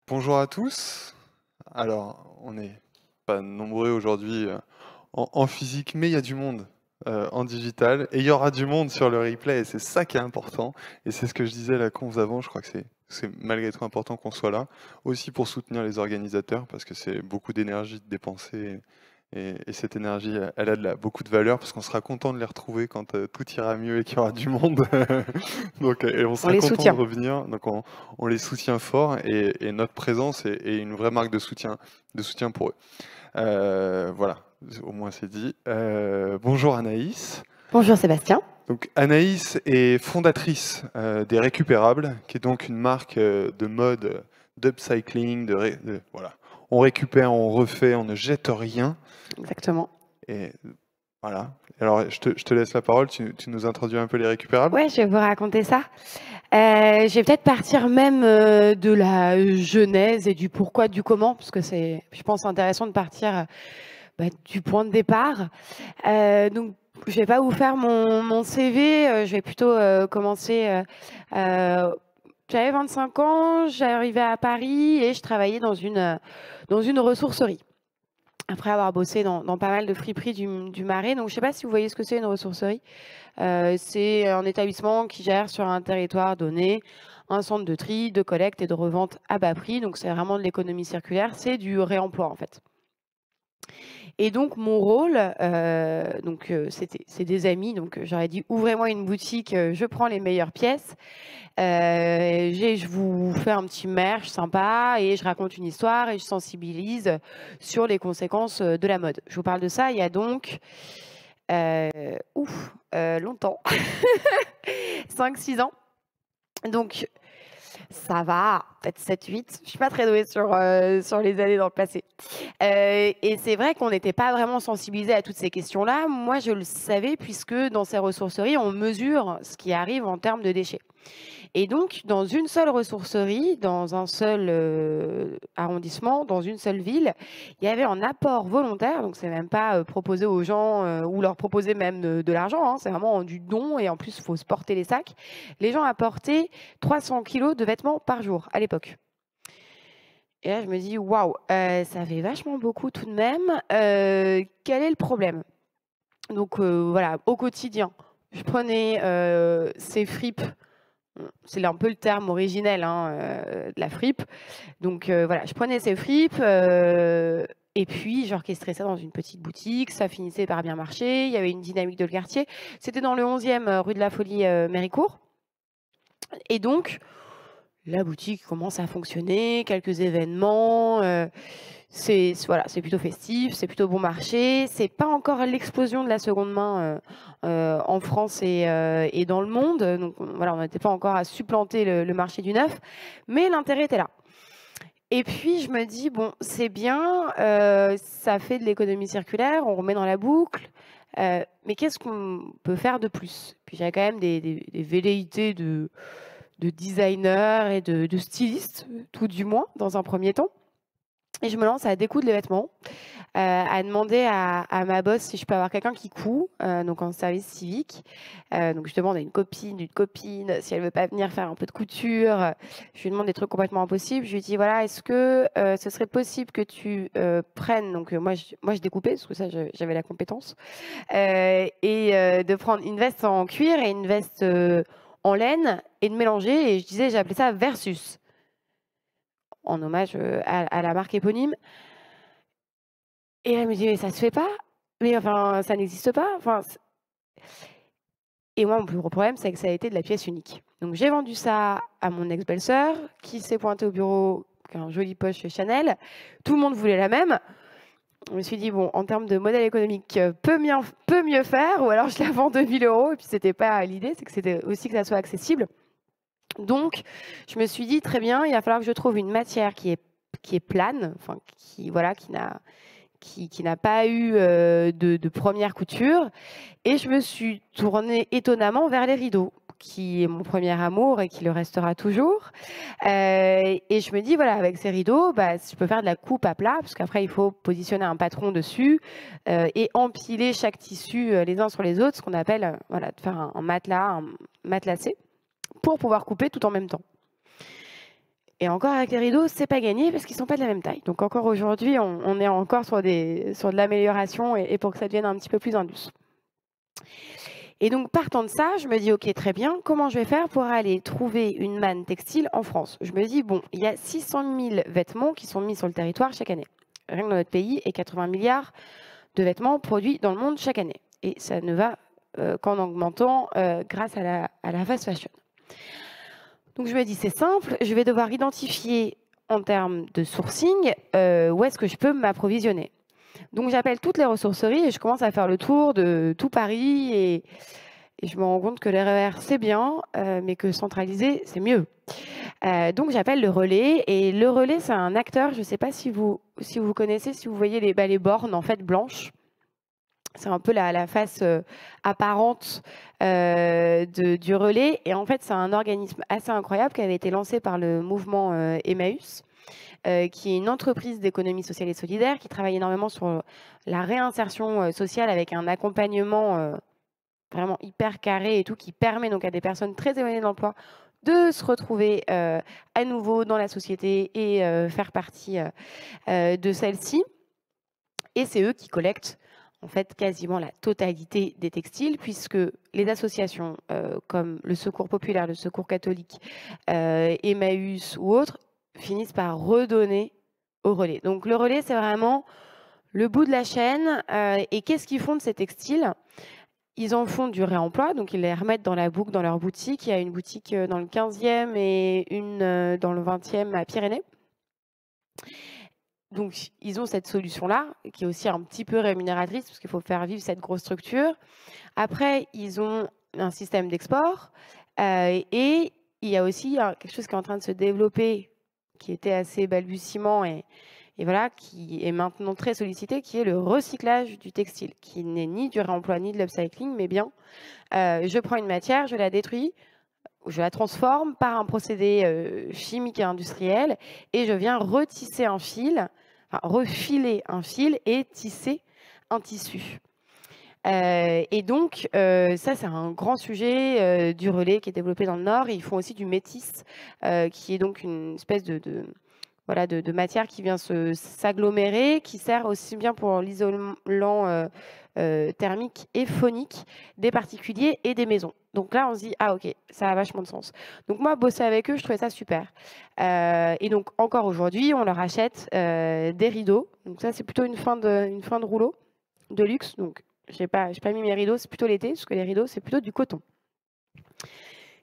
Bonjour à tous. Alors, on n'est pas nombreux aujourd'hui en physique, mais il y a du monde en digital et il y aura du monde sur le replay et c'est ça qui est important. Et c'est ce que je disais à la conf avant, je crois que c'est malgré tout important qu'on soit là, aussi pour soutenir les organisateurs parce que c'est beaucoup d'énergie de dépenser et cette énergie, elle a beaucoup de valeur parce qu'on sera content de les retrouver quand tout ira mieux et qu'il y aura du monde. Donc, et on On sera les content de soutient. revenir. Donc, on les soutient fort et notre présence est une vraie marque de soutien pour eux. Voilà, au moins c'est dit. Bonjour Anaïs. Bonjour Sébastien. Donc Anaïs est fondatrice des Récupérables, qui est donc une marque de mode, d'upcycling, voilà. On récupère, on refait, on ne jette rien. Exactement. Et voilà. Alors je te laisse la parole, tu nous introduis un peu les Récupérables. Ouais, je vais vous raconter ça. Je vais peut-être partir même de la genèse et du pourquoi, du comment, parce que c'est, je pense, intéressant de partir du point de départ. Donc, je vais pas vous faire mon CV, je vais plutôt commencer. J'avais 25 ans, j'arrivais à Paris et je travaillais dans une ressourcerie. Après avoir bossé dans pas mal de friperies du Marais. Donc, je ne sais pas si vous voyez ce que c'est une ressourcerie. C'est un établissement qui gère sur un territoire donné un centre de tri, de collecte et de revente à bas prix. Donc, c'est vraiment de l'économie circulaire. C'est du réemploi, en fait. Et donc, mon rôle, c'est des amis. Donc, j'aurais dit, ouvrez-moi une boutique, je prends les meilleures pièces. Je vous fais un petit merch sympa et je raconte une histoire et je sensibilise sur les conséquences de la mode. Je vous parle de ça il y a donc longtemps, 5-6 ans. Donc ça va, peut-être 7-8. Je suis pas très douée sur les années dans le passé. Et c'est vrai qu'on n'était pas vraiment sensibilisé à toutes ces questions-là. Moi, je le savais puisque dans ces ressourceries, on mesure ce qui arrive en termes de déchets. Et donc, dans une seule ressourcerie, dans un seul arrondissement, dans une seule ville, il y avait un apport volontaire. Donc, c'est même pas proposé aux gens ou leur proposer même de l'argent. Hein, c'est vraiment du don et en plus, il faut se porter les sacs. Les gens apportaient 300 kilos de vêtements par jour à l'époque. Et là, je me dis, waouh, ça fait vachement beaucoup tout de même. Quel est le problème? Donc, voilà, au quotidien, je prenais ces fripes. C'est un peu le terme originel hein, de la fripe. Donc voilà, je prenais ces fripes et puis j'orchestrais ça dans une petite boutique. Ça finissait par bien marcher. Il y avait une dynamique de le quartier. C'était dans le 11e rue de la Folie Méricourt. Et donc, la boutique commence à fonctionner, quelques événements. Voilà, c'est plutôt festif, c'est plutôt bon marché. C'est pas encore l'explosion de la seconde main en France et dans le monde. Donc voilà, on n'était pas encore à supplanter le marché du neuf, mais l'intérêt était là. Et puis je me dis bon, c'est bien, ça fait de l'économie circulaire, on remet dans la boucle. Mais qu'est-ce qu'on peut faire de plus? Puis j'avais quand même des velléités de designers et de stylistes, tout du moins, dans un premier temps. Et je me lance à découdre les vêtements, à demander à ma boss si je peux avoir quelqu'un qui coud, donc en service civique. Donc je demande à une copine si elle veut pas venir faire un peu de couture. Je lui demande des trucs complètement impossibles. Je lui dis voilà, est-ce que ce serait possible que tu prennes, donc moi je découpais parce que ça j'avais la compétence, de prendre une veste en cuir et une veste en laine et de mélanger. Et je disais, j'ai appelé ça Versus en hommage à la marque éponyme. Et elle me dit: «Mais ça se fait pas, mais enfin, ça n'existe pas, enfin». Et moi, mon plus gros problème, c'est que ça a été de la pièce unique. Donc j'ai vendu ça à mon ex-belle-sœur qui s'est pointée au bureau, qui a un joli poche chez Chanel. Tout le monde voulait la même. Je me suis dit: «Bon, en termes de modèle économique, peut mieux faire ou alors je la vends 2 000 € et puis c'était pas l'idée, c'est que c'était aussi que ça soit accessible». Donc je me suis dit: «Très bien, il va falloir que je trouve une matière qui est plane, enfin qui n'a pas eu de première couture». Et je me suis tournée étonnamment vers les rideaux, qui est mon premier amour et qui le restera toujours. Et je me dis, voilà, avec ces rideaux, je peux faire de la coupe à plat, parce qu'après, il faut positionner un patron dessus et empiler chaque tissu les uns sur les autres, ce qu'on appelle voilà, de faire un matelas, un matelassé, pour pouvoir couper tout en même temps. Et encore avec les rideaux, c'est pas gagné parce qu'ils sont pas de la même taille. Donc encore aujourd'hui, on est encore sur de l'amélioration et pour que ça devienne un petit peu plus indus. Et donc, partant de ça, je me dis, OK, très bien, comment je vais faire pour aller trouver une manne textile en France? Je me dis, bon, il y a 600 000 vêtements qui sont mis sur le territoire chaque année, rien que dans notre pays, et 80 milliards de vêtements produits dans le monde chaque année. Et ça ne va qu'en augmentant grâce à la fast fashion. Donc, je me dis, c'est simple, je vais devoir identifier en termes de sourcing où est-ce que je peux m'approvisionner. Donc, j'appelle toutes les ressourceries et je commence à faire le tour de tout Paris et je me rends compte que les RER, c'est bien, mais que centraliser, c'est mieux. Donc, j'appelle le relais et le relais, c'est un acteur, je ne sais pas si vous connaissez, si vous voyez les bornes en fait blanches. C'est un peu la face apparente du relais. Et en fait, c'est un organisme assez incroyable qui avait été lancé par le mouvement Emmaüs. Qui est une entreprise d'économie sociale et solidaire qui travaille énormément sur la réinsertion sociale avec un accompagnement vraiment hyper carré et tout, qui permet donc à des personnes très éloignées de l'emploi de se retrouver à nouveau dans la société et faire partie de celle-ci. Et c'est eux qui collectent en fait quasiment la totalité des textiles, puisque les associations comme le Secours populaire, le Secours catholique, Emmaüs ou autres, finissent par redonner au relais. Donc le relais, c'est vraiment le bout de la chaîne. Et qu'est-ce qu'ils font de ces textiles? Ils en font du réemploi, donc ils les remettent dans la boucle, dans leur boutique. Il y a une boutique dans le 15e et une dans le 20e à Pyrénées. Donc ils ont cette solution-là, qui est aussi un petit peu rémunératrice, parce qu'il faut faire vivre cette grosse structure. Après, ils ont un système d'export. Et il y a aussi quelque chose qui est en train de se développer, qui était assez balbutiement et voilà, qui est maintenant très sollicité, qui est le recyclage du textile, qui n'est ni du réemploi ni de l'upcycling, mais bien, je prends une matière, je la détruis, je la transforme par un procédé chimique et industriel, et je viens retisser un fil, enfin, refiler un fil et tisser un tissu. Et donc, ça, c'est un grand sujet du relais qui est développé dans le Nord. Et ils font aussi du métis, qui est donc une espèce de matière qui vient s'agglomérer, qui sert aussi bien pour l'isolement thermique et phonique des particuliers et des maisons. Donc là, on se dit, ah ok, ça a vachement de sens. Donc moi, bosser avec eux, je trouvais ça super. Et donc encore aujourd'hui, on leur achète des rideaux. Donc ça, c'est plutôt une fin de rouleau de luxe. Donc j'ai pas mis mes rideaux, c'est plutôt l'été, parce que les rideaux, c'est plutôt du coton,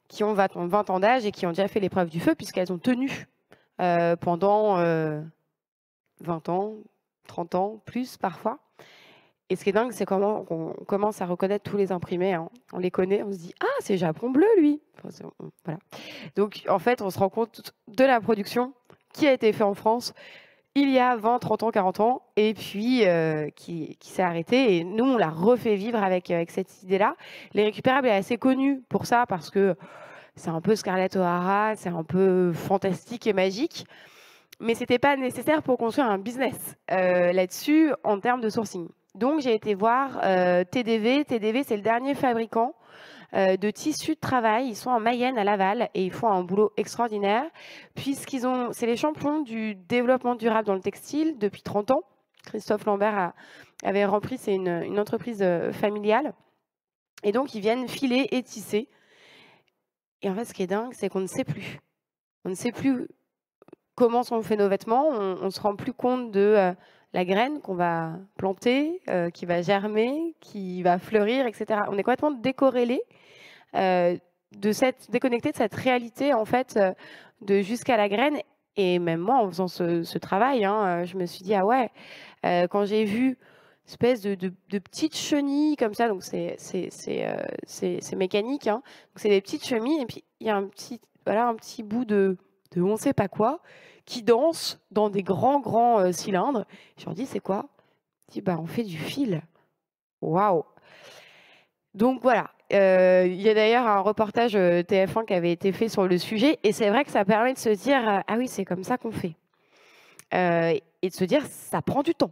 qui ont 20 ans d'âge et qui ont déjà fait l'épreuve du feu, puisqu'elles ont tenu pendant 20 ans, 30 ans, plus parfois. Et ce qui est dingue, c'est comment on commence à reconnaître tous les imprimés. Hein. On les connaît, on se dit « Ah, c'est Japon bleu, lui !» Voilà. Donc, en fait, on se rend compte de la production qui a été faite en France il y a 20, 30 ans, 40 ans, et puis qui s'est arrêtée. Et nous, on l'a refait vivre avec cette idée-là. Les récupérables est assez connu pour ça, parce que c'est un peu Scarlett O'Hara, c'est un peu fantastique et magique. Mais ce n'était pas nécessaire pour construire un business là-dessus en termes de sourcing. Donc, j'ai été voir TDV. TDV, c'est le dernier fabricant de tissus de travail. Ils sont en Mayenne, à Laval, et ils font un boulot extraordinaire, c'est les champions du développement durable dans le textile depuis 30 ans. Christophe Lambert avait repris, c'est une entreprise familiale. Et donc, ils viennent filer et tisser. Et en fait, ce qui est dingue, c'est qu'on ne sait plus. On ne sait plus comment sont faits nos vêtements. On ne se rend plus compte de la graine qu'on va planter, qui va germer, qui va fleurir, etc. On est complètement décorrélé, déconnecté de cette réalité, en fait, de jusqu'à la graine. Et même moi, en faisant ce travail, hein, je me suis dit, ah ouais, quand j'ai vu espèce de petites chenilles comme ça, donc c'est mécanique, hein, donc c'est des petites chenilles, et puis il y a un petit bout de on ne sait pas quoi, qui danse dans des grands cylindres. Je leur dis, c'est quoi? Je dis, bah, on fait du fil. Waouh! Donc voilà. Il y a d'ailleurs un reportage TF1 qui avait été fait sur le sujet, et c'est vrai que ça permet de se dire, ah oui, c'est comme ça qu'on fait. Et de se dire, ça prend du temps.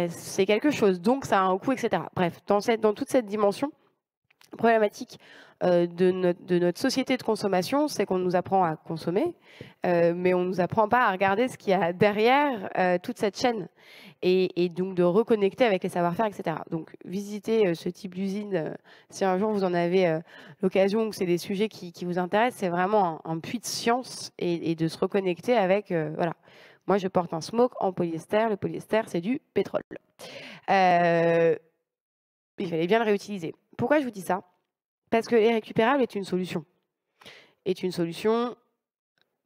C'est quelque chose, donc ça a un coût, etc. Bref, dans toute cette dimension, problématique de notre société de consommation, c'est qu'on nous apprend à consommer, mais on ne nous apprend pas à regarder ce qu'il y a derrière toute cette chaîne, et donc de reconnecter avec les savoir-faire, etc. Donc visiter ce type d'usine, si un jour vous en avez l'occasion, ou que c'est des sujets qui vous intéressent, c'est vraiment un puits de science, et de se reconnecter avec, voilà. Moi, je porte un smoke en polyester. Le polyester, c'est du pétrole. Il fallait bien le réutiliser. Pourquoi je vous dis ça? Parce que les récupérables est une solution. Est une solution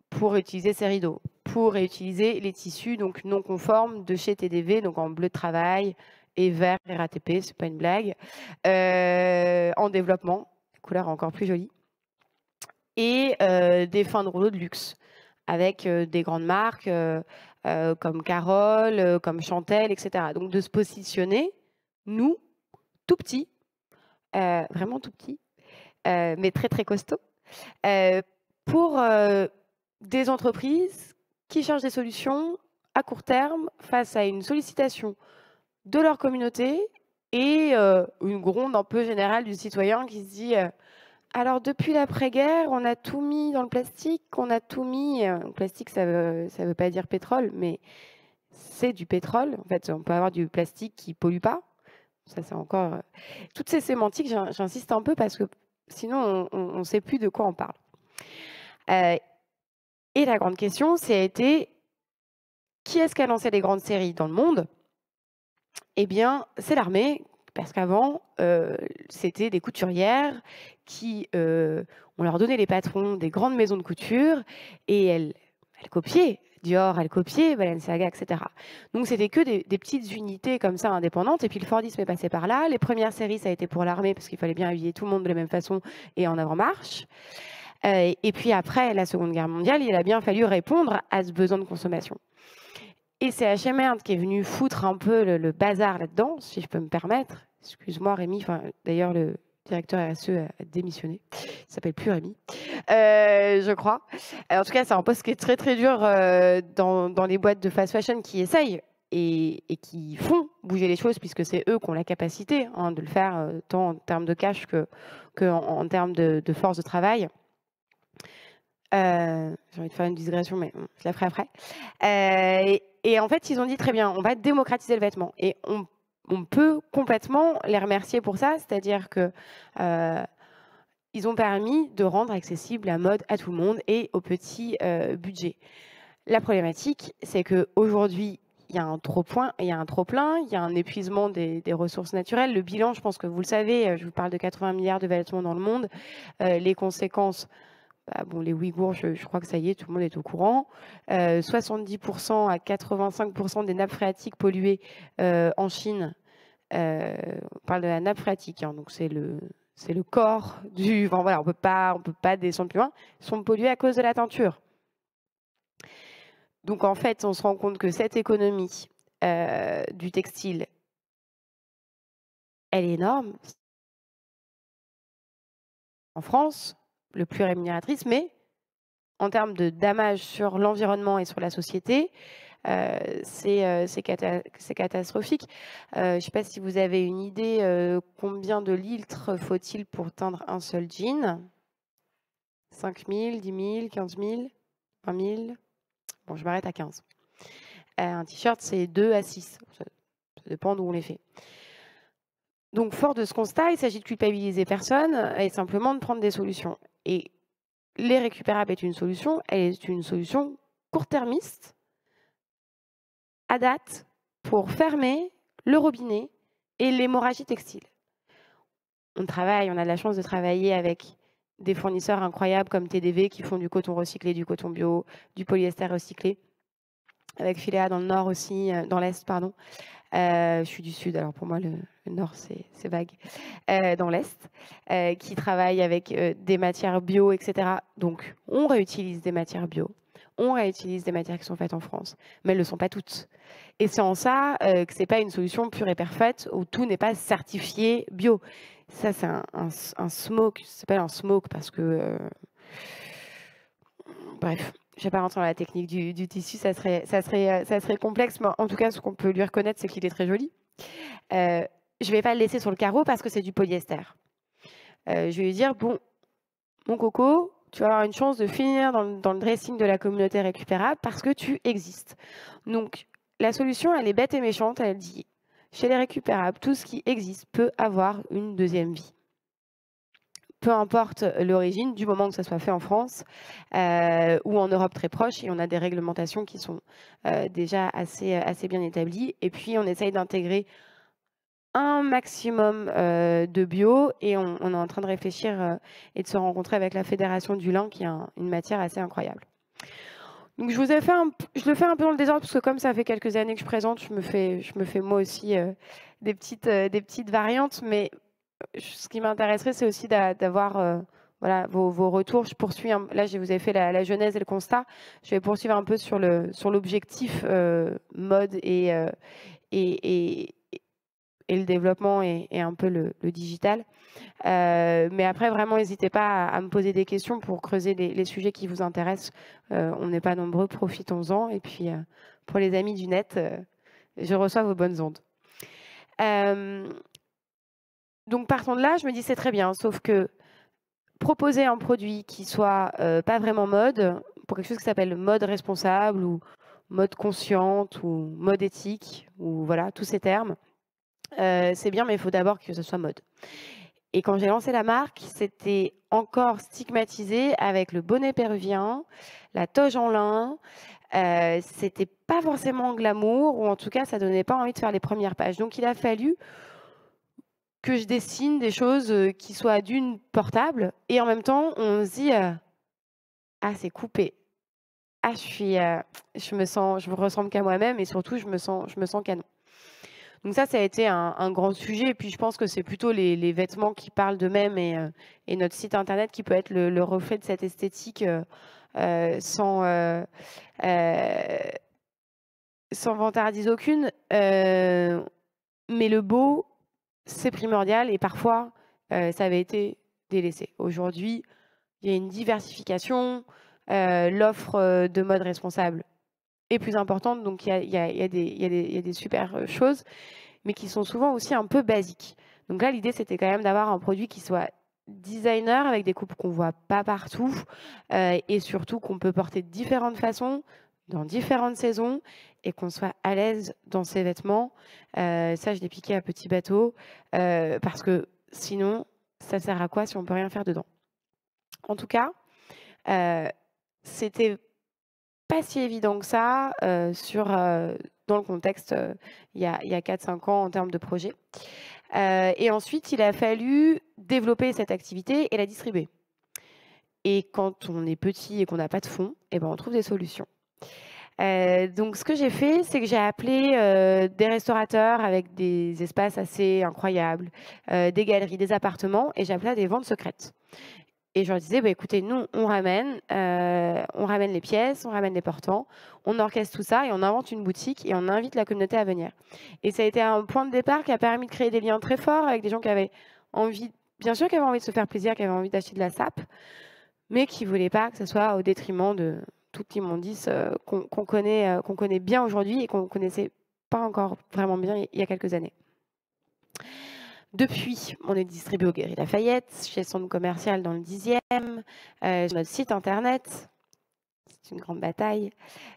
pour réutiliser ces rideaux, pour réutiliser les tissus donc non conformes de chez TDV, donc en bleu de travail et vert RATP, c'est pas une blague, en développement, couleur encore plus jolie, et des fins de rouleaux de luxe avec des grandes marques comme Carole, comme Chantel, etc. Donc de se positionner, nous, tout petits, vraiment tout petits, mais très très costaud, pour des entreprises qui cherchent des solutions à court terme face à une sollicitation de leur communauté et une gronde un peu générale du citoyen qui se dit alors depuis l'après-guerre, on a tout mis dans le plastique, on a tout mis... plastique, ça veut pas dire pétrole, mais c'est du pétrole. En fait, on peut avoir du plastique qui pollue pas. Ça, c'est encore... toutes ces sémantiques, j'insiste un peu parce que sinon, on ne sait plus de quoi on parle. Et la grande question, ça a été qui est-ce qui a lancé les grandes séries dans le monde? Eh bien, c'est l'armée, parce qu'avant, c'était des couturières qui, on leur donnait les patrons des grandes maisons de couture, et elles copiaient. Dior, elle copiait, Balenciaga, etc. Donc, c'était que des petites unités comme ça, indépendantes. Et puis, le Fordisme est passé par là. Les premières séries, ça a été pour l'armée, parce qu'il fallait bien habiller tout le monde de la même façon et en avant-marche. Et puis, après la Seconde Guerre mondiale, il a bien fallu répondre à ce besoin de consommation. Et c'est H&M qui est venu foutre un peu le bazar là-dedans, si je peux me permettre. Excuse-moi, Rémi. D'ailleurs, le directeur RSE a démissionné. Il s'appelle plus Rémi, je crois. En tout cas, c'est un poste qui est très, très dur dans les boîtes de fast fashion qui essayent et qui font bouger les choses, puisque c'est eux qui ont la capacité de le faire, tant en termes de cash que en termes de force de travail. J'ai envie de faire une digression, mais je la ferai après. Et en fait, ils ont dit très bien, on va démocratiser le vêtement. Et on peut complètement les remercier pour ça, c'est-à-dire que ils ont permis de rendre accessible la mode à tout le monde et au petit budget. La problématique, c'est qu'aujourd'hui, il y a un trop-plein, il y a un épuisement des ressources naturelles. Le bilan, je pense que vous le savez, je vous parle de 80 milliards de vêtements dans le monde. Les conséquences... les Ouïghours, je crois que ça y est, tout le monde est au courant. 70% à 85% des nappes phréatiques polluées en Chine. On parle de la nappe phréatique, donc c'est le corps du... Enfin, voilà, on peut pas descendre plus loin. Ils sont pollués à cause de la teinture. Donc en fait, on se rend compte que cette économie du textile, elle est énorme. En France, le plus rémunératrice, mais en termes de damage sur l'environnement et sur la société, c'est catastrophique. Je ne sais pas si vous avez une idée, combien de litres faut-il pour teindre un seul jean? 5 000, 10 000, 15 000, 20 000? Bon, je m'arrête à 15. Un t-shirt, c'est 2 à 6. Ça dépend d'où on les fait. Donc, fort de ce constat, il s'agit de culpabiliser personne et simplement de prendre des solutions. Et les récupérables est une solution. Elle est une solution court-termiste, à date, pour fermer le robinet et l'hémorragie textile. On a de la chance de travailler avec des fournisseurs incroyables comme TDV qui font du coton recyclé, du coton bio, du polyester recyclé, avec Philéa dans le nord aussi, dans l'est, pardon. Je suis du sud, alors pour moi le nord c'est vague. Dans l'est, qui travaille avec des matières bio, etc. Donc on réutilise des matières bio, on réutilise des matières qui sont faites en France, mais elles ne le sont pas toutes. Et c'est en ça que c'est pas une solution pure et parfaite où tout n'est pas certifié bio. Ça c'est un smoke, ça s'appelle un smoke parce que bref. Je ne vais pas rentrer dans la technique du tissu, ça serait complexe, mais en tout cas, ce qu'on peut lui reconnaître, c'est qu'il est très joli. Je ne vais pas le laisser sur le carreau parce que c'est du polyester. je vais lui dire, bon, mon coco, tu vas avoir une chance de finir dans le dressing de la communauté récupérable parce que tu existes. Donc, la solution, elle est bête et méchante. Elle dit, chez les récupérables, tout ce qui existe peut avoir une deuxième vie. Peu importe l'origine, du moment que ça soit fait en France ou en Europe très proche, et on a des réglementations qui sont déjà assez bien établies. Et puis, on essaye d'intégrer un maximum de bio, et on est en train de réfléchir et de se rencontrer avec la Fédération du lin, qui est une matière assez incroyable. Donc je le fais un peu dans le désordre, parce que comme ça fait quelques années que je présente, je me fais moi aussi des petites variantes, mais ce qui m'intéresserait, c'est aussi d'avoir voilà, vos retours. Je poursuis, là, je vous ai fait la genèse et le constat. Je vais poursuivre un peu sur l'objectif mode et le développement et un peu le digital. Mais après, vraiment, n'hésitez pas à me poser des questions pour creuser les sujets qui vous intéressent. On n'est pas nombreux, profitons-en. Et puis, pour les amis du net, je reçois vos bonnes ondes. Donc, partant de là, je me dis, c'est très bien, sauf que proposer un produit qui soit pas vraiment mode, pour quelque chose qui s'appelle mode responsable ou mode consciente ou mode éthique, ou voilà, tous ces termes, c'est bien, mais il faut d'abord que ce soit mode. Et quand j'ai lancé la marque, c'était encore stigmatisé avec le bonnet péruvien, la toge en lin. C'était pas forcément glamour, ou en tout cas, ça donnait pas envie de faire les premières pages. Donc, il a fallu que je dessine des choses qui soient d'une portable, et en même temps, on se dit ah, c'est coupé. Ah, je me ressemble qu'à moi-même, et surtout, je me sens canon. Donc ça a été un grand sujet. Et puis, je pense que c'est plutôt les vêtements qui parlent d'eux-mêmes, et notre site internet qui peut être le reflet de cette esthétique sans vantardise aucune. Mais le beau, c'est primordial, et parfois, ça avait été délaissé. Aujourd'hui, il y a une diversification. L'offre de mode responsable est plus importante, donc il y a des super choses, mais qui sont souvent aussi un peu basiques. Donc là, l'idée, c'était quand même d'avoir un produit qui soit designer, avec des coupes qu'on voit pas partout, et surtout qu'on peut porter de différentes façons, dans différentes saisons, et qu'on soit à l'aise dans ses vêtements. Ça, je l'ai piqué à petit bateau, parce que sinon, ça sert à quoi si on peut rien faire dedans? En tout cas, c'était pas si évident que ça dans le contexte il y a 4-5 ans en termes de projet. Et ensuite, il a fallu développer cette activité et la distribuer. Et quand on est petit et qu'on n'a pas de fonds, eh ben, on trouve des solutions. Donc, ce que j'ai fait, c'est que j'ai appelé des restaurateurs avec des espaces assez incroyables, des galeries, des appartements, et j'ai appelé à des ventes secrètes. Et je leur disais, bah, écoutez, nous, on ramène les pièces, on ramène les portants, on orchestre tout ça, et on invente une boutique, et on invite la communauté à venir. Et ça a été un point de départ qui a permis de créer des liens très forts avec des gens qui avaient envie, bien sûr, qui avaient envie de se faire plaisir, qui avaient envie d'acheter de la sape, mais qui ne voulaient pas que ce soit au détriment de toute l'immondice qu'on connaît bien aujourd'hui, et qu'on ne connaissait pas encore vraiment bien il y a quelques années. Depuis, on est distribué au Galeries Lafayette, chez le centre commercial dans le 10e, sur notre site internet, c'est une grande bataille,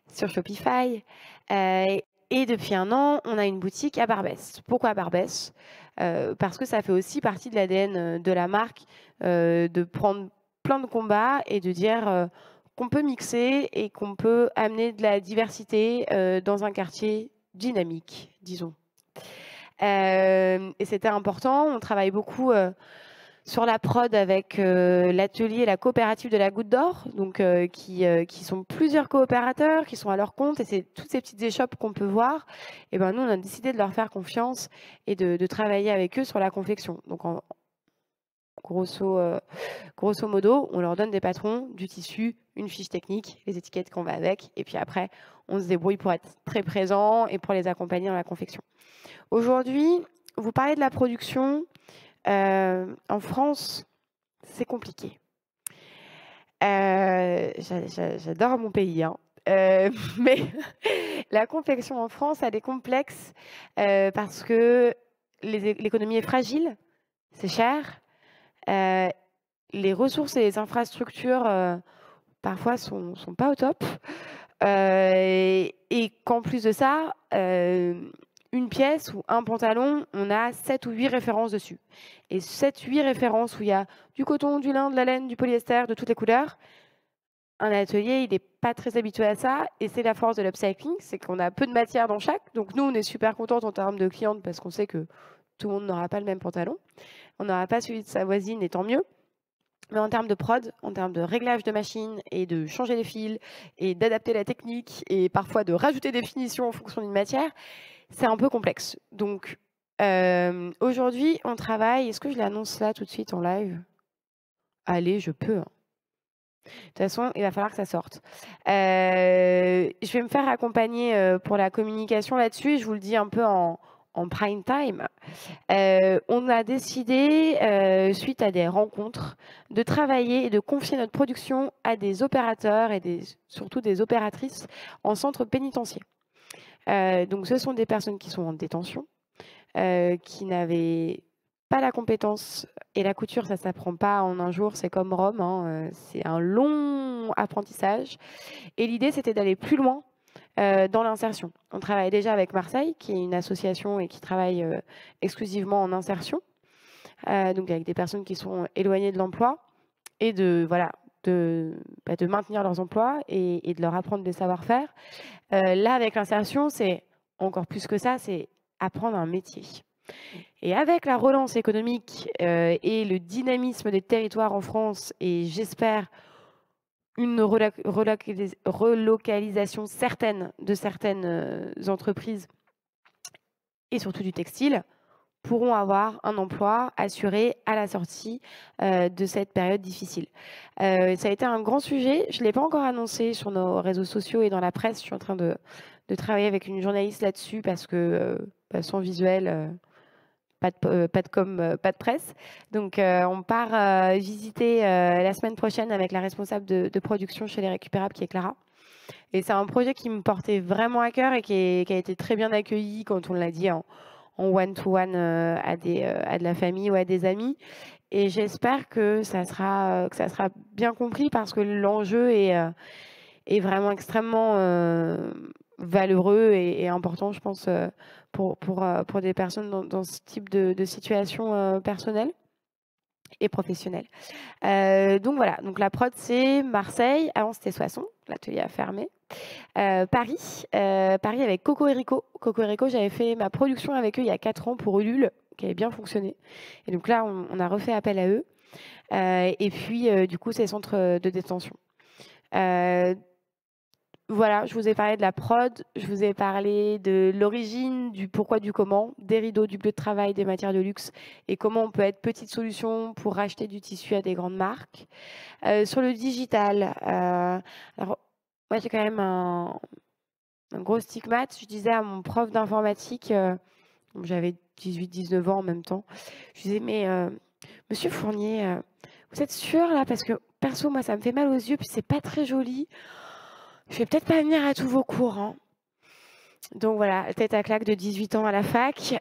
sur Shopify. Et depuis 1 an, on a une boutique à Barbès. Pourquoi Barbès? Parce que ça fait aussi partie de l'ADN de la marque, de prendre plein de combats et de dire qu'on peut mixer et qu'on peut amener de la diversité dans un quartier dynamique, disons. Et c'était important. On travaille beaucoup sur la prod avec l'atelier et la coopérative de la Goutte d'Or, donc qui sont plusieurs coopérateurs qui sont à leur compte, et c'est toutes ces petites échoppes qu'on peut voir. Et ben nous, on a décidé de leur faire confiance et de travailler avec eux sur la confection. Donc grosso modo, on leur donne des patrons, du tissu, une fiche technique, les étiquettes qu'on va avec, et puis après, on se débrouille pour être très présent et pour les accompagner dans la confection. Aujourd'hui, vous parlez de la production. En France, c'est compliqué. J'adore mon pays, hein. Mais la confection en France, elle est complexe parce que l'économie est fragile, c'est cher, Les ressources et les infrastructures, parfois sont pas au top. Et qu'en plus de ça, une pièce ou un pantalon, on a 7 ou 8 références dessus. Et 7-8 références où il y a du coton, du lin, de la laine, du polyester, de toutes les couleurs. Un atelier, il n'est pas très habitué à ça. Et c'est la force de l'upcycling, c'est qu'on a peu de matière dans chaque. Donc nous, on est super contente en termes de clientes parce qu'on sait que tout le monde n'aura pas le même pantalon. On n'aura pas celui de sa voisine, et tant mieux. Mais en termes de prod, en termes de réglage de machine et de changer les fils et d'adapter la technique et parfois de rajouter des finitions en fonction d'une matière, c'est un peu complexe. Donc aujourd'hui, on travaille. Est-ce que je l'annonce là tout de suite en live? Allez, je peux, hein. De toute façon, il va falloir que ça sorte. Je vais me faire accompagner pour la communication là-dessus. Je vous le dis un peu en prime time. On a décidé, suite à des rencontres, de travailler et de confier notre production à des opérateurs et surtout des opératrices en centre pénitentiaire. Donc ce sont des personnes qui sont en détention, qui n'avaient pas la compétence, et la couture, ça ne s'apprend pas en un jour, c'est comme Rome, hein, c'est un long apprentissage. Et l'idée, c'était d'aller plus loin dans l'insertion. On travaille déjà avec Marseille, qui est une association et qui travaille exclusivement en insertion, donc avec des personnes qui sont éloignées de l'emploi, et de maintenir leurs emplois et de leur apprendre des savoir-faire. Là, avec l'insertion, c'est encore plus que ça, c'est apprendre un métier. Et avec la relance économique et le dynamisme des territoires en France, et j'espère une relocalisation certaine de certaines entreprises et surtout du textile, pourront avoir un emploi assuré à la sortie de cette période difficile. Ça a été un grand sujet. Je ne l'ai pas encore annoncé sur nos réseaux sociaux et dans la presse. Je suis en train de travailler avec une journaliste là-dessus parce que sans visuel, pas de com, pas de presse. Donc, on part visiter la semaine prochaine avec la responsable de production chez Les Récupérables, qui est Clara. Et c'est un projet qui me portait vraiment à cœur et qui a été très bien accueilli quand on l'a dit en one-to-one à de la famille ou à des amis. Et j'espère que ça sera bien compris parce que l'enjeu est vraiment extrêmement valeureux et important, je pense, pour des personnes dans ce type de situation personnelle et professionnelle. Donc voilà, donc la prod, c'est Marseille. Avant, c'était Soissons, l'atelier a fermé. Paris avec Coco et Rico. Coco et Rico, j'avais fait ma production avec eux il y a 4 ans pour Ulule, qui avait bien fonctionné. Et donc là, on a refait appel à eux. Et puis, du coup, c'est centre de détention. Voilà, je vous ai parlé de la prod, je vous ai parlé de l'origine, du pourquoi, du comment, des rideaux, du bleu de travail, des matières de luxe et comment on peut être petite solution pour racheter du tissu à des grandes marques. Sur le digital, alors moi j'ai quand même un gros stigmate. Je disais à mon prof d'informatique, j'avais 18-19 ans en même temps, je disais mais Monsieur Fournier, vous êtes sûr là? Parce que perso, moi ça me fait mal aux yeux, puis c'est pas très joli. Je vais peut-être pas venir à tous vos cours, hein. Donc voilà, tête à claque de 18 ans à la fac.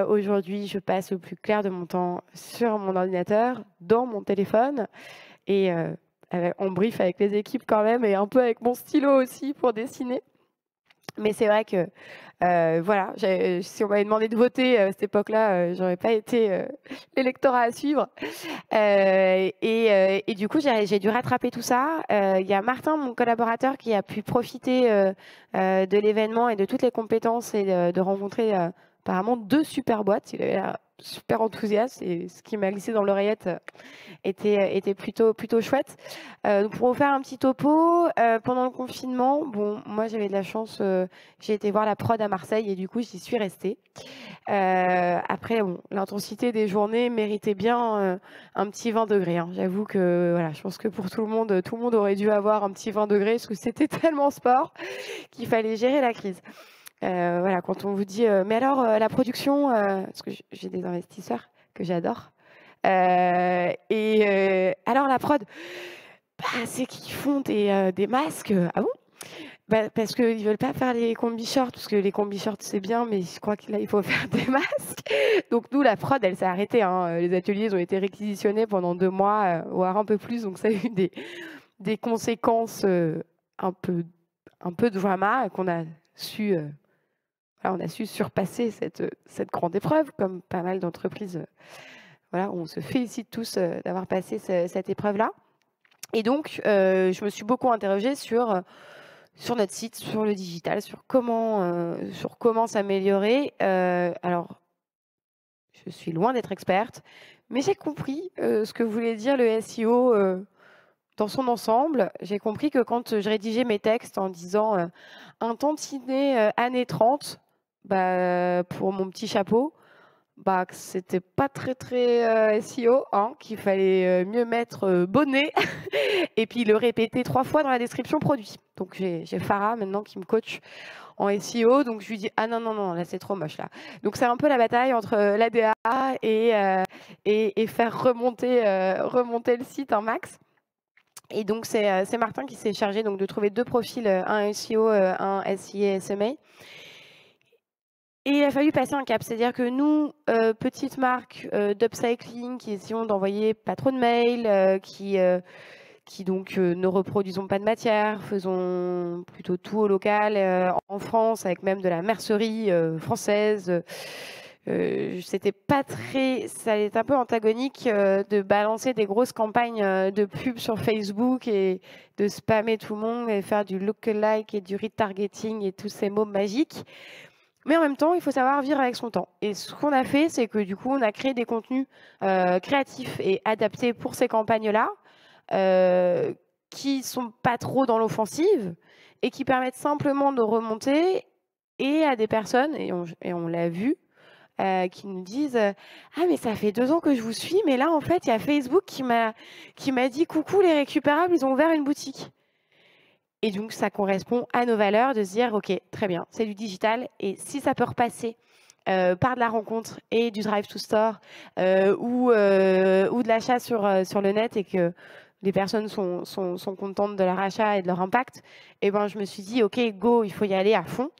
Aujourd'hui, je passe le plus clair de mon temps sur mon ordinateur, dans mon téléphone, et en brief avec les équipes quand même, et un peu avec mon stylo aussi pour dessiner. Mais c'est vrai que, voilà, si on m'avait demandé de voter à cette époque-là, j'aurais pas été l'électorat à suivre. Et du coup, j'ai dû rattraper tout ça. Il y a Martin, mon collaborateur, qui a pu profiter de l'événement et de toutes les compétences et de rencontrer apparemment 2 super boîtes. Il avait l'air super enthousiaste et ce qui m'a glissé dans l'oreillette était plutôt chouette. Donc pour vous faire un petit topo, pendant le confinement, bon, moi j'avais de la chance, j'ai été voir la prod à Marseille et du coup j'y suis restée. Après, bon, l'intensité des journées méritait bien un petit 20 degrés, hein. J'avoue que voilà, je pense que pour tout le monde aurait dû avoir un petit 20 degrés parce que c'était tellement sport qu'il fallait gérer la crise. Voilà, quand on vous dit mais alors la production, parce que j'ai des investisseurs que j'adore, alors la prod, bah, c'est qu'ils font des masques. Ah bon? Parce qu'ils ne veulent pas faire les combi shorts, parce que les combi shorts c'est bien, mais je crois que là il faut faire des masques. Donc nous, la prod, elle s'est arrêtée, hein. Les ateliers ont été réquisitionnés pendant 2 mois, voire un peu plus, donc ça a eu des conséquences un peu drama qu'on a su, voilà, on a su surpasser cette grande épreuve, comme pas mal d'entreprises. Voilà, on se félicite tous d'avoir passé cette épreuve-là. Et donc, je me suis beaucoup interrogée sur notre site, sur le digital, sur comment s'améliorer. Alors, je suis loin d'être experte, mais j'ai compris ce que voulait dire le SEO dans son ensemble. J'ai compris que quand je rédigeais mes textes en disant un tantinet années 30, pour mon petit chapeau, que c'était pas très SEO, hein, qu'il fallait mieux mettre bonnet et puis le répéter 3 fois dans la description produit. Donc j'ai Farah maintenant qui me coach en SEO, donc je lui dis ah non, là c'est trop moche là. Donc c'est un peu la bataille entre l'ADA et faire remonter le site un max. Et donc c'est Martin qui s'est chargé donc de trouver 2 profils, un SEO, un SIA SMA. Et il a fallu passer un cap, c'est-à-dire que nous, petite marque d'upcycling, qui essayons d'envoyer pas trop de mails, qui donc ne reproduisons pas de matière, faisons plutôt tout au local en France, avec même de la mercerie française. C'était pas très, ça est un peu antagonique de balancer des grosses campagnes de pub sur Facebook et de spammer tout le monde et faire du lookalike et du retargeting et tous ces mots magiques. Mais en même temps, il faut savoir vivre avec son temps. Et ce qu'on a fait, c'est que du coup, on a créé des contenus créatifs et adaptés pour ces campagnes-là, qui sont pas trop dans l'offensive et qui permettent simplement de remonter, et à des personnes, et on l'a vu, qui nous disent ah mais ça fait 2 ans que je vous suis, mais là en fait il y a Facebook qui m'a dit coucou, les récupérables, ils ont ouvert une boutique. Et donc, ça correspond à nos valeurs de se dire, OK, très bien, c'est du digital. Et si ça peut repasser par de la rencontre et du drive to store ou de l'achat sur le net, et que les personnes sont contentes de leur achat et de leur impact, et ben, je me suis dit, OK, go, il faut y aller à fond.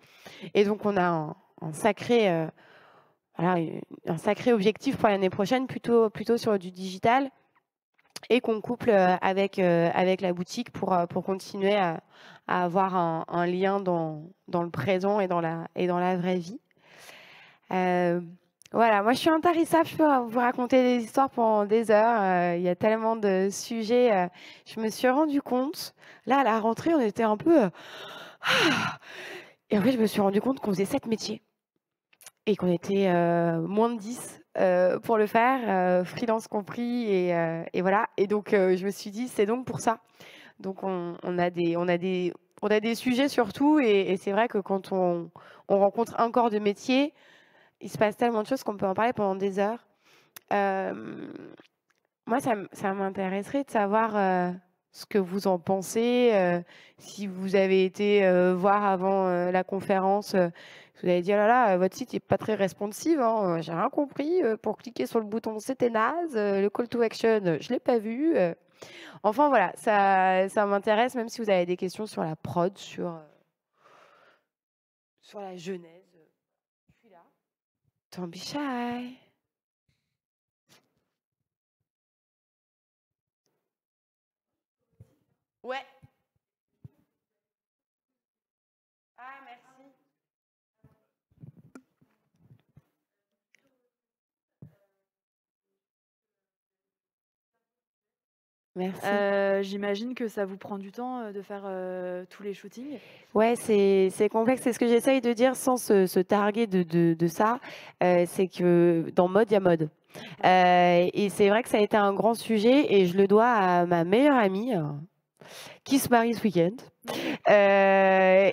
Et donc, on a un sacré objectif pour l'année prochaine, plutôt sur du digital, et qu'on couple avec la boutique pour continuer à avoir un lien dans le présent et dans la vraie vie. Voilà, moi je suis intarissable, je peux vous raconter des histoires pendant des heures. Il y a tellement de sujets. Je me suis rendu compte, là à la rentrée, on était un peu... et en fait, je me suis rendu compte qu'on faisait 7 métiers et qu'on était moins de 10 pour le faire, freelance compris, et voilà. Et donc, je me suis dit, c'est donc pour ça. Donc, on a des sujets surtout, et c'est vrai que quand on rencontre un corps de métier, il se passe tellement de choses qu'on peut en parler pendant des heures. Moi, ça m'intéresserait de savoir ce que vous en pensez, si vous avez été voir avant la conférence. Vous avez dit, oh là là, votre site n'est pas très responsive, hein, j'ai rien compris. Pour cliquer sur le bouton, c'était naze. Le call to action, je ne l'ai pas vu. Enfin, voilà, ça m'intéresse, même si vous avez des questions sur la prod, sur la genèse. Je suis là. Don't be shy. Ouais. Ah, merci. Merci. J'imagine que ça vous prend du temps de faire tous les shootings. Ouais, c'est complexe. C'est ce que j'essaye de dire sans se targuer de ça. C'est que dans mode, il y a mode. Et c'est vrai que ça a été un grand sujet, et je le dois à ma meilleure amie qui se marie ce week-end.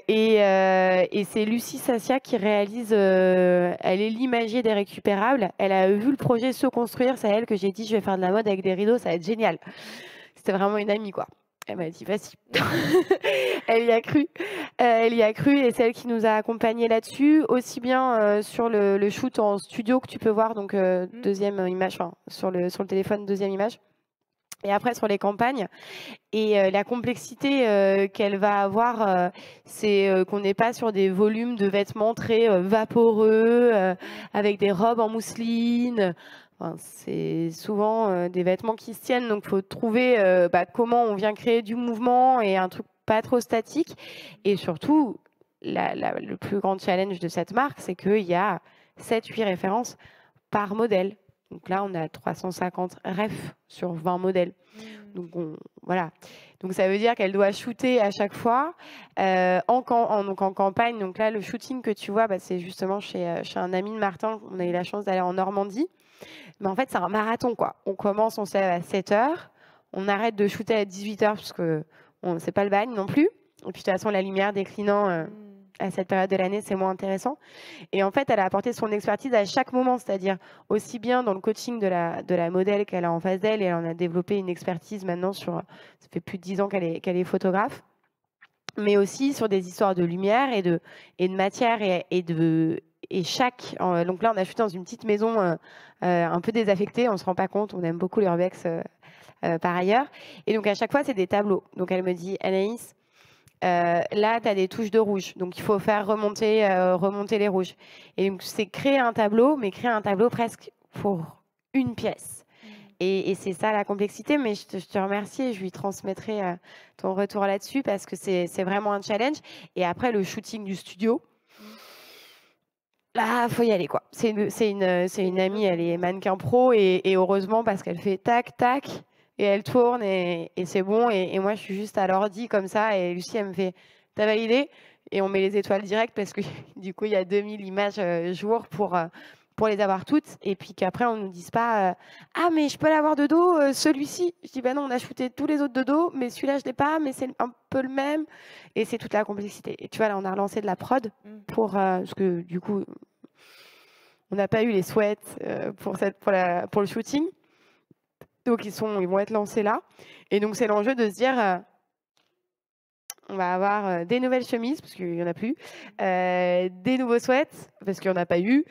Et c'est Lucie Sassia qui réalise, elle est l'imagier des récupérables. Elle a vu le projet se construire, c'est à elle que j'ai dit je vais faire de la mode avec des rideaux, ça va être génial. C'était vraiment une amie, quoi. Elle m'a dit vas-y. Elle y a cru. Et c'est elle qui nous a accompagnés là-dessus, aussi bien sur le shoot en studio que tu peux voir, donc deuxième image, enfin, sur le téléphone, deuxième image. Et après, sur les campagnes, et la complexité qu'elle va avoir, c'est qu'on n'est pas sur des volumes de vêtements très vaporeux, avec des robes en mousseline. Enfin, c'est souvent des vêtements qui se tiennent, donc il faut trouver comment on vient créer du mouvement et un truc pas trop statique. Et surtout, le plus grand challenge de cette marque, c'est qu'il y a 7-8 références par modèle. Donc là, on a 350 refs sur 20 modèles. Donc voilà. Donc ça veut dire qu'elle doit shooter à chaque fois en campagne. Donc là, le shooting que tu vois, c'est justement chez un ami de Martin. On a eu la chance d'aller en Normandie. Mais en fait, c'est un marathon, quoi. On commence, on se lève à 7h. On arrête de shooter à 18h parce que c'est pas le bagne non plus. Et puis de toute façon, la lumière déclinant à cette période de l'année, c'est moins intéressant. Et en fait, elle a apporté son expertise à chaque moment, c'est-à-dire aussi bien dans le coaching de la modèle qu'elle a en face d'elle, et elle en a développé une expertise maintenant ça fait plus de 10 ans qu'elle est photographe, mais aussi sur des histoires de lumière et de matière et chaque. Donc là, on a shooté dans une petite maison un peu désaffectée, on ne se rend pas compte, on aime beaucoup l'urbex par ailleurs. Et donc à chaque fois, c'est des tableaux. Donc elle me dit, Anaïs, là, tu as des touches de rouge, donc il faut faire remonter les rouges. Et donc, c'est créer un tableau, mais créer un tableau presque pour une pièce. Et c'est ça la complexité, mais je te remercie et je lui transmettrai ton retour là-dessus parce que c'est vraiment un challenge. Et après, le shooting du studio, là, faut y aller, quoi. C'est une amie, elle est mannequin pro et heureusement parce qu'elle fait tac, tac. Et elle tourne et c'est bon. Et moi, je suis juste à l'ordi comme ça. Et Lucie, elle me fait, t'as validé? Et on met les étoiles directes parce que du coup, il y a 2000 images jour pour les avoir toutes. Et puis qu'après, on ne nous dise pas, ah, mais je peux l'avoir de dos, celui-ci. Je dis, bah non, on a shooté tous les autres de dos, mais celui-là, je ne l'ai pas, mais c'est un peu le même. Et c'est toute la complexité. Et tu vois, là, on a relancé de la prod parce que du coup, on n'a pas eu les sweats pour le shooting. Donc, ils vont être lancés là. Et donc, c'est l'enjeu de se dire, on va avoir des nouvelles chemises, parce qu'il n'y en a plus, des nouveaux sweats, parce qu'il n'y en a pas eu,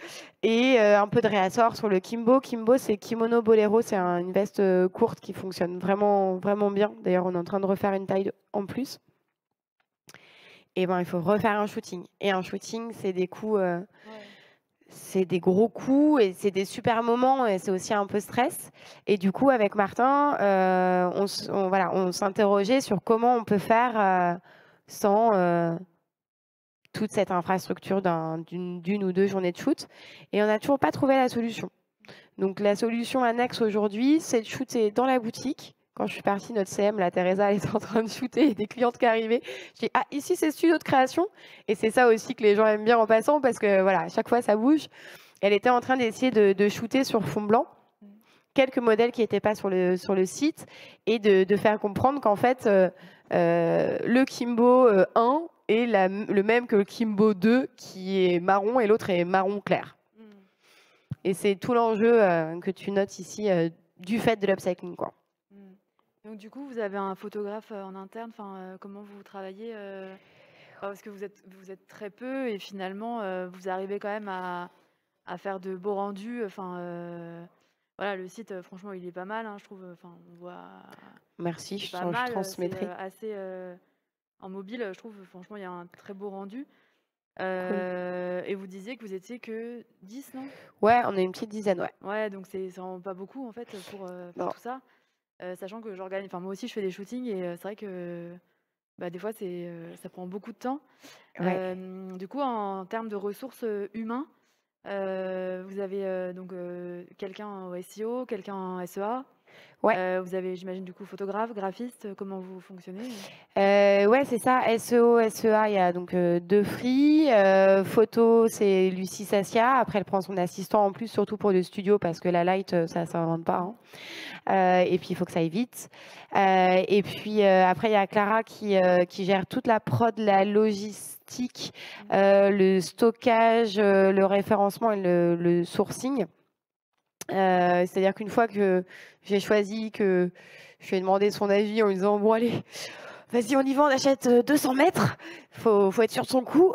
et un peu de réassort sur le Kimbo. Kimbo, c'est Kimono Bolero, c'est une veste courte qui fonctionne vraiment, vraiment bien. D'ailleurs, on est en train de refaire une taille en plus. Et ben, il faut refaire un shooting. Et un shooting, c'est des coups... C'est des gros coups et c'est des super moments et c'est aussi un peu stress. Et du coup, avec Martin, on s'interrogeait sur comment on peut faire sans toute cette infrastructure d'une ou deux journées de shoot. Et on n'a toujours pas trouvé la solution. Donc la solution annexe aujourd'hui, c'est de shooter dans la boutique. Quand je suis partie, notre CM, la Teresa, elle était en train de shooter, il y a des clientes qui arrivaient. Je dis, ah, ici, c'est studio de création. Et c'est ça aussi que les gens aiment bien en passant, parce que voilà, à chaque fois, ça bouge. Elle était en train d'essayer de shooter sur fond blanc quelques modèles qui n'étaient pas sur le site et de faire comprendre qu'en fait, le Kimbo 1 est le même que le Kimbo 2, qui est marron, et l'autre est marron clair. Et c'est tout l'enjeu que tu notes ici du fait de l'upcycling, quoi. Donc du coup, vous avez un photographe en interne. Comment vous travaillez parce que vous êtes très peu et finalement, vous arrivez quand même à faire de beaux rendus. Voilà, le site, franchement, il est pas mal, hein, je trouve. On voit. Merci, je pas mal, transmettrai. C'est assez en mobile, je trouve. Franchement, il y a un très beau rendu. Cool. Et vous disiez que vous étiez que 10, non? Ouais, on a une petite dizaine, ouais. Ouais, donc c'est vraiment pas beaucoup en fait pour faire tout ça. Sachant que j'organise, moi aussi je fais des shootings et c'est vrai que des fois ça prend beaucoup de temps. Ouais. Du coup, en termes de ressources humains, vous avez donc quelqu'un au SEO, quelqu'un en SEA. Ouais. Vous avez, j'imagine, du coup, photographe, graphiste. Comment vous fonctionnez? Ouais, c'est ça. SEO, SEA, il y a donc deux free. Photo, c'est Lucie Sassia. Après, elle prend son assistant en plus, surtout pour le studio, parce que la light, ça ne s'invente pas. Hein. Et puis, il faut que ça aille vite. Et puis, après, il y a Clara qui gère toute la prod, la logistique, le stockage, le référencement et le sourcing. C'est-à-dire qu'une fois que j'ai choisi, que je lui ai demandé son avis en lui disant, bon allez, vas-y on y va, on achète 200 mètres, faut être sûr de son coup.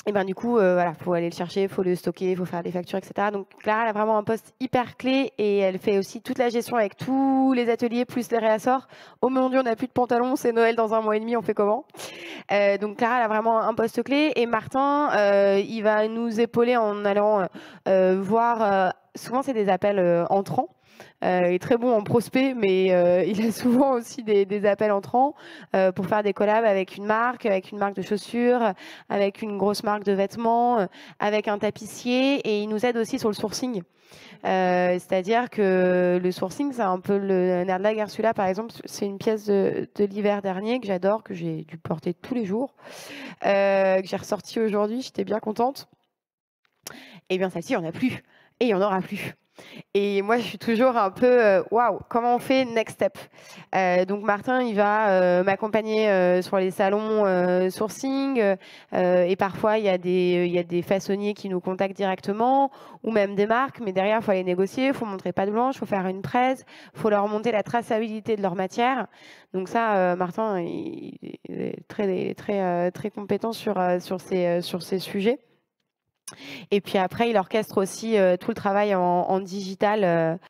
Et ben du coup, voilà, faut aller le chercher, faut le stocker, faut faire les factures, etc. Donc Clara, elle a vraiment un poste hyper clé et elle fait aussi toute la gestion avec tous les ateliers plus les réassorts. Oh mon Dieu, on n'a plus de pantalons, c'est Noël dans 1 mois et demi, on fait comment? Donc Clara, elle a vraiment un poste clé et Martin, il va nous épauler en allant voir. Souvent, c'est des appels entrants. Il est très bon en prospect, mais il a souvent aussi des appels entrants pour faire des collabs avec une marque de chaussures, avec une grosse marque de vêtements, avec un tapissier, et il nous aide aussi sur le sourcing. C'est-à-dire que le sourcing, c'est un peu le nerf de la guerre. Celui-là, par exemple, c'est une pièce de l'hiver dernier que j'adore, que j'ai dû porter tous les jours, que j'ai ressorti aujourd'hui, j'étais bien contente. Et bien celle-ci, il n'y en a plus, et il n'y en aura plus. Et moi, je suis toujours un peu waouh, comment on fait next step? Donc Martin, il va m'accompagner sur les salons sourcing, et parfois il y a des façonniers qui nous contactent directement, ou même des marques, mais derrière, il faut aller négocier, il faut montrer patte blanche, il faut faire une presse, il faut leur monter la traçabilité de leur matière. Donc ça, Martin, il est très compétent sur ces sujets. Et puis après, il orchestre aussi tout le travail en digital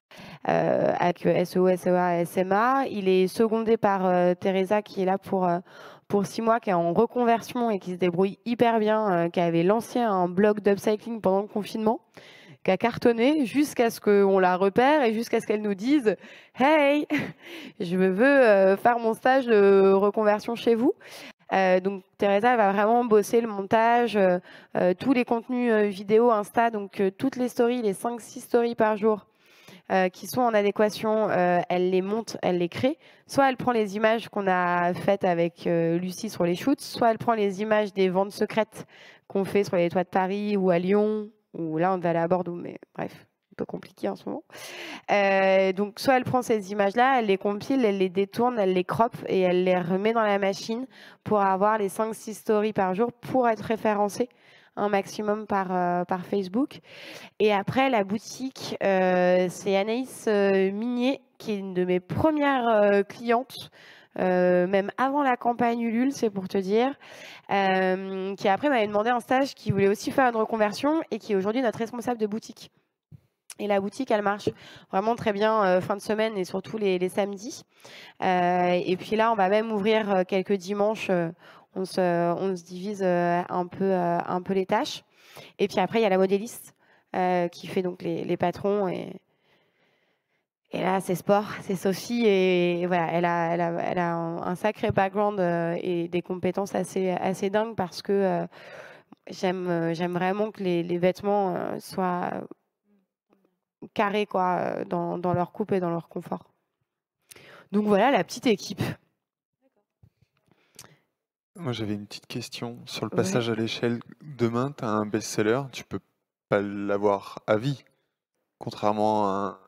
avec SEO, SEA, SMA. Il est secondé par Teresa qui est là pour 6 mois, qui est en reconversion et qui se débrouille hyper bien, qui avait lancé un blog d'upcycling pendant le confinement, qui a cartonné jusqu'à ce qu'on la repère et jusqu'à ce qu'elle nous dise « Hey, je veux faire mon stage de reconversion chez vous ». Donc Teresa, elle va vraiment bosser le montage, tous les contenus vidéo, Insta, donc toutes les stories, les 5-6 stories par jour qui sont en adéquation, elle les monte, elle les crée. Soit elle prend les images qu'on a faites avec Lucie sur les shoots, soit elle prend les images des ventes secrètes qu'on fait sur les toits de Paris ou à Lyon, ou là on va aller à Bordeaux, mais bref, un peu compliqué en ce moment. Donc soit elle prend ces images-là, elle les compile, elle les détourne, elle les crop et elle les remet dans la machine pour avoir les 5-6 stories par jour pour être référencée un maximum par Facebook. Et après, la boutique, c'est Anaïs Minier, qui est une de mes premières clientes, même avant la campagne Ulule, c'est pour te dire, qui après m'avait demandé un stage, qui voulait aussi faire une reconversion et qui est aujourd'hui notre responsable de boutique. Et la boutique, elle marche vraiment très bien fin de semaine et surtout les samedis. Et puis là, on va même ouvrir quelques dimanches. On se divise un peu les tâches. Et puis après, il y a la modéliste qui fait donc les patrons. Et là, c'est sport, c'est Sophie. Et voilà, elle a un sacré background et des compétences assez dingues parce que j'aime vraiment que les vêtements soient carrés quoi, dans leur coupe et dans leur confort. Donc voilà la petite équipe. Moi, j'avais une petite question sur le passage à l'échelle. Demain, tu as un best-seller, tu peux pas l'avoir à vie, contrairement à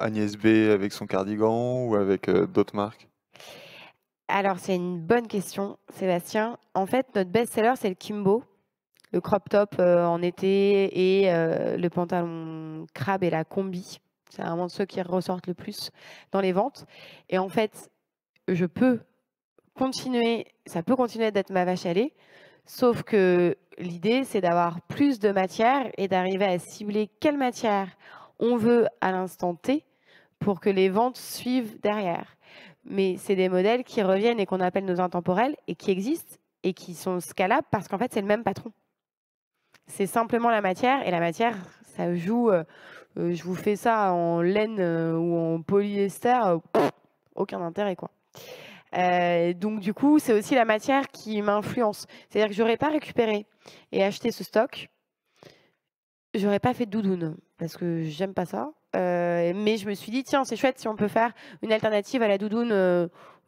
Agnès B avec son cardigan ou avec d'autres marques. Alors, c'est une bonne question, Sébastien. En fait, notre best-seller, c'est le Kimbo, le crop top en été et le pantalon crabe et la combi. C'est vraiment ceux qui ressortent le plus dans les ventes. Et en fait, ça peut continuer d'être ma vache à lait, sauf que l'idée, c'est d'avoir plus de matière et d'arriver à cibler quelle matière on veut à l'instant T pour que les ventes suivent derrière. Mais c'est des modèles qui reviennent et qu'on appelle nos intemporels et qui existent et qui sont scalables parce qu'en fait, c'est le même patron. C'est simplement la matière, et la matière, ça joue. Je vous fais ça en laine ou en polyester, aucun intérêt, quoi. Donc du coup, c'est aussi la matière qui m'influence. C'est-à-dire que j'aurais pas récupéré et acheté ce stock, j'aurais pas fait de doudoune parce que j'aime pas ça. Mais je me suis dit, tiens, c'est chouette si on peut faire une alternative à la doudoune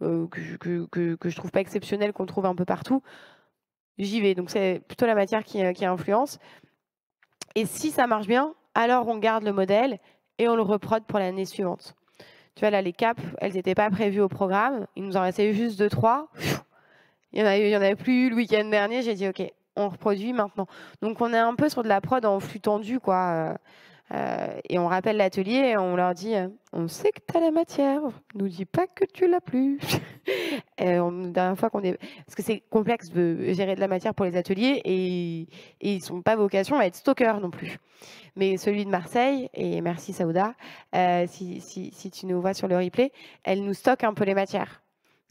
que je trouve pas exceptionnelle, qu'on trouve un peu partout. J'y vais. Donc c'est plutôt la matière qui influence. Et si ça marche bien, alors on garde le modèle et on le reprod pour l'année suivante. Tu vois, là, les capes, elles n'étaient pas prévues au programme. Il nous en restait juste 2-3. Il y en avait plus le week-end dernier. J'ai dit, OK, on reproduit maintenant. Donc, on est un peu sur de la prod en flux tendu, quoi. Et on rappelle l'atelier et on leur dit on sait que tu as la matière, nous dis pas que tu l'as plus. La dernière fois parce que c'est complexe de gérer de la matière pour les ateliers et ils sont pas vocation à être stockeurs non plus. Mais celui de Marseille, et merci Saouda, si tu nous vois sur le replay, elle nous stocke un peu les matières.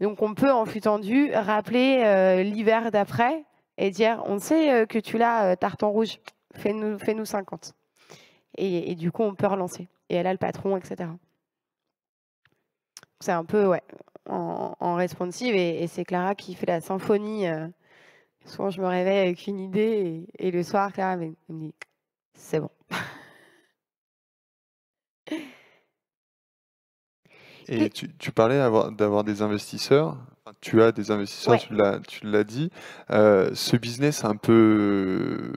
Donc on peut en flux tendu rappeler l'hiver d'après et dire on sait que tu l'as tartan rouge, fais-nous 50. Et du coup, on peut relancer. Et elle a le patron, etc. C'est un peu en responsive. Et c'est Clara qui fait la symphonie. Souvent, je me réveille avec une idée. Et le soir, Clara me dit « c'est bon ». Et tu parlais d'avoir des investisseurs. Enfin, tu as des investisseurs, tu l'as dit. Ce business un peu,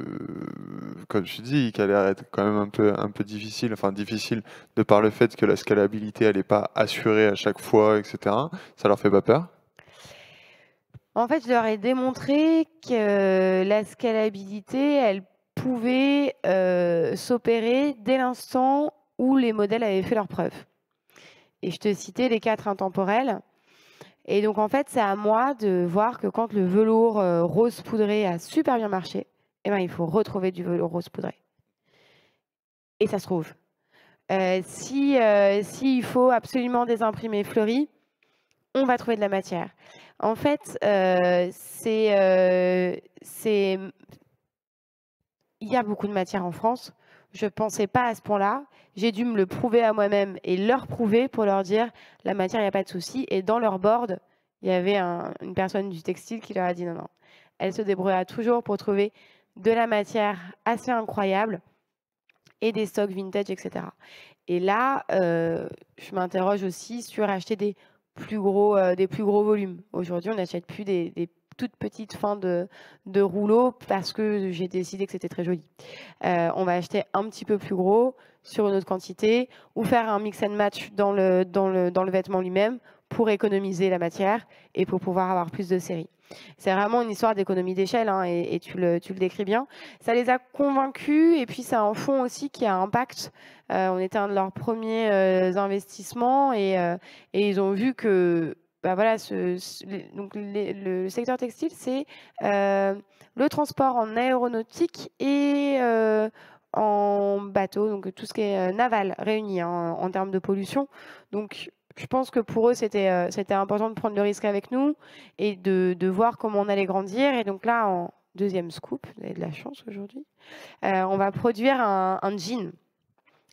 comme je dis, qui a l'air être quand même un peu difficile, enfin difficile de par le fait que la scalabilité, elle n'est pas assurée à chaque fois, etc. Ça leur fait pas peur? En fait, je leur ai démontré que la scalabilité, elle pouvait s'opérer dès l'instant où les modèles avaient fait leurs preuves. Et je te citais les 4 intemporels. Et donc, en fait, c'est à moi de voir que quand le velours rose poudré a super bien marché, eh ben, il faut retrouver du velours rose poudré. Et ça se trouve. S'il faut absolument des imprimés fleuris, on va trouver de la matière. En fait, il y a beaucoup de matière en France. Je ne pensais pas à ce point-là. J'ai dû me le prouver à moi-même et leur prouver pour leur dire la matière, il n'y a pas de souci. Et dans leur board, il y avait une personne du textile qui leur a dit non. Elle se débrouillera toujours pour trouver de la matière assez incroyable et des stocks vintage, etc. Et là, je m'interroge aussi sur acheter des plus gros volumes. Aujourd'hui, on n'achète plus des toutes petites fins de rouleaux parce que j'ai décidé que c'était très joli. On va acheter un petit peu plus gros sur une autre quantité ou faire un mix and match dans le vêtement lui-même pour économiser la matière et pour pouvoir avoir plus de séries. C'est vraiment une histoire d'économie d'échelle et tu le décris bien. Ça les a convaincus et puis c'est un fonds aussi qui a impact. On était un de leurs premiers investissements et ils ont vu que voilà, donc le secteur textile, c'est le transport en aéronautique et en bateau, donc tout ce qui est naval réuni en termes de pollution. Donc, je pense que pour eux, c'était important de prendre le risque avec nous et de voir comment on allait grandir. Et donc là, en deuxième scoop, vous avez de la chance aujourd'hui, on va produire un jean.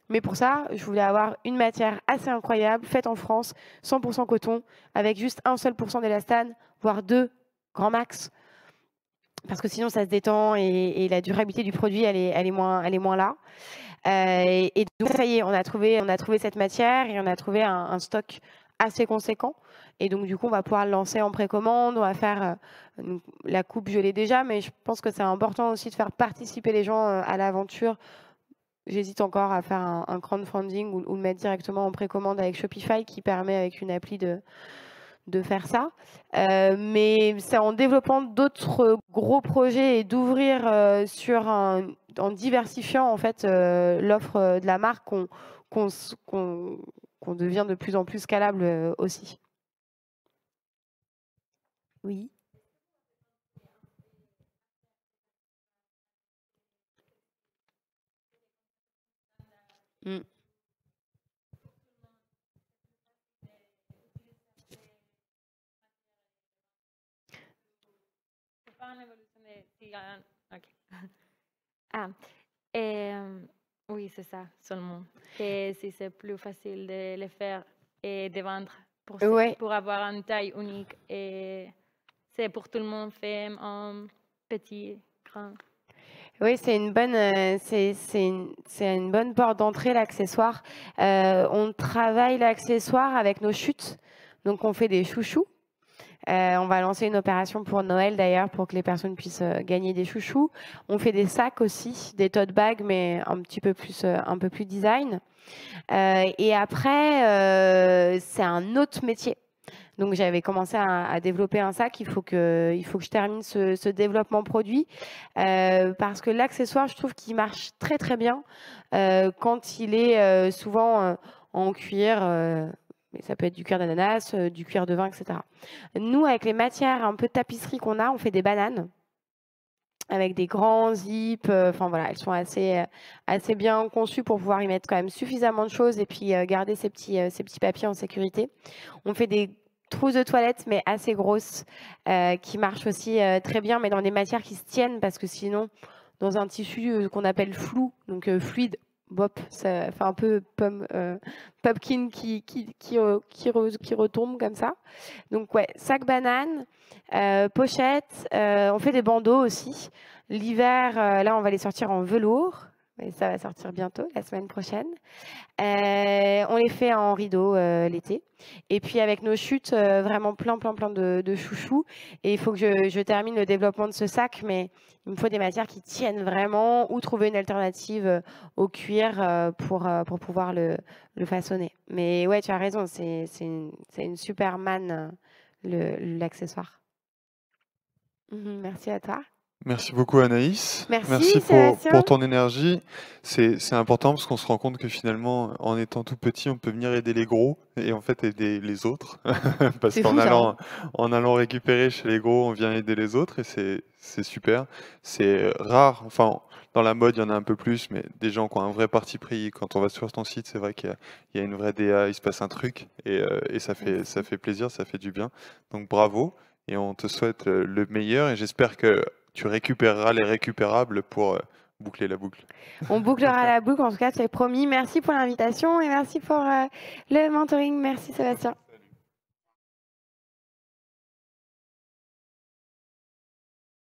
Mais pour ça, je voulais avoir une matière assez incroyable, faite en France, 100% coton, avec juste un seul % d'élastane, voire 2, grand max. Parce que sinon, ça se détend et la durabilité du produit, elle est moins là. Et donc, ça y est, on a trouvé cette matière et on a trouvé un stock assez conséquent. Et donc, du coup, on va pouvoir le lancer en précommande. On va faire la coupe, je l'ai déjà, mais je pense que c'est important aussi de faire participer les gens à l'aventure. J'hésite encore à faire un crowdfunding ou le mettre directement en précommande avec Shopify qui permet avec une appli de faire ça. Mais c'est en développant d'autres gros projets et d'ouvrir en diversifiant en fait l'offre de la marque qu'on devient de plus en plus scalable aussi. Oui. Mm. Oui, c'est ça seulement. Et si c'est plus facile de le faire et de vendre pour avoir une taille unique et c'est pour tout le monde, femme, homme, petit, grand. Oui, c'est une bonne porte d'entrée, l'accessoire. On travaille l'accessoire avec nos chutes. Donc, on fait des chouchous. On va lancer une opération pour Noël d'ailleurs pour que les personnes puissent gagner des chouchous. On fait des sacs aussi, des tote bags, mais un peu plus design. Et après, c'est un autre métier. Donc j'avais commencé à développer un sac. Il faut que je termine ce développement produit parce que l'accessoire, je trouve qu'il marche très très bien quand il est souvent en cuir. Mais ça peut être du cuir d'ananas, du cuir de vin, etc. Nous, avec les matières un peu de tapisserie qu'on a, on fait des bananes avec des grands zips. Enfin voilà, elles sont assez bien conçues pour pouvoir y mettre quand même suffisamment de choses et puis garder ces petits papiers en sécurité. On fait des trousses de toilette, mais assez grosses, qui marchent aussi très bien, mais dans des matières qui se tiennent, parce que sinon, dans un tissu qu'on appelle flou, donc fluide, bop, ça fait un peu pumpkin qui retombe comme ça. Donc ouais, sac banane, pochette, on fait des bandeaux aussi. L'hiver, là, on va les sortir en velours. Mais ça va sortir bientôt, la semaine prochaine. On les fait en rideau l'été. Et puis avec nos chutes, vraiment plein de chouchous. Et il faut que je termine le développement de ce sac, mais il me faut des matières qui tiennent vraiment, ou trouver une alternative au cuir pour pouvoir le façonner. Mais ouais, tu as raison, c'est une super manne, l'accessoire. Merci à toi. Merci beaucoup Anaïs. Merci pour ton énergie. C'est important parce qu'on se rend compte que finalement, en étant tout petit, on peut venir aider les gros et en fait aider les autres. Parce qu'en allant récupérer chez les gros, on vient aider les autres et c'est super. C'est rare, enfin dans la mode il y en a un peu plus, mais des gens qui ont un vrai parti pris. Quand on va sur ton site, c'est vrai qu'il y a une vraie DA, il se passe un truc et ça fait plaisir, ça fait du bien. Donc bravo et on te souhaite le meilleur et j'espère que tu récupéreras les récupérables pour boucler la boucle. On bouclera la boucle, en tout cas, c'est promis. Merci pour l'invitation et merci pour le mentoring. Merci Sébastien.